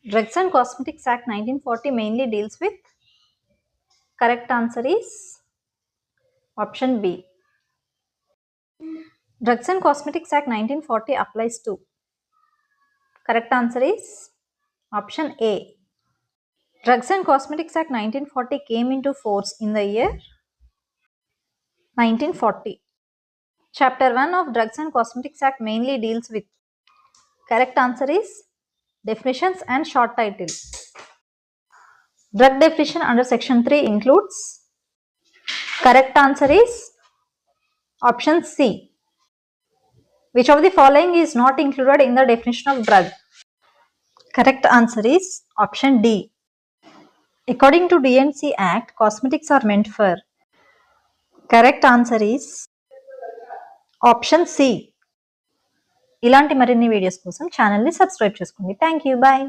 Drugs and Cosmetics Act 1940 mainly deals with? Correct answer is option B. Drugs and Cosmetics Act 1940 applies to? Correct answer is option A. Drugs and Cosmetics Act 1940 came into force in the year 1940. Chapter 1 of Drugs and Cosmetics Act mainly deals with? Correct answer is definitions and short title. Drug definition under section 3 includes? Correct answer is option C. Which of the following is not included in the definition of drug? Correct answer is option D. According to D&C Act, cosmetics are meant for? Correct answer is option C. ఇలాంటి మరిన్ని videos కోసం ఛానల్ని subscribe చేసుకోండి. Thank you. Bye.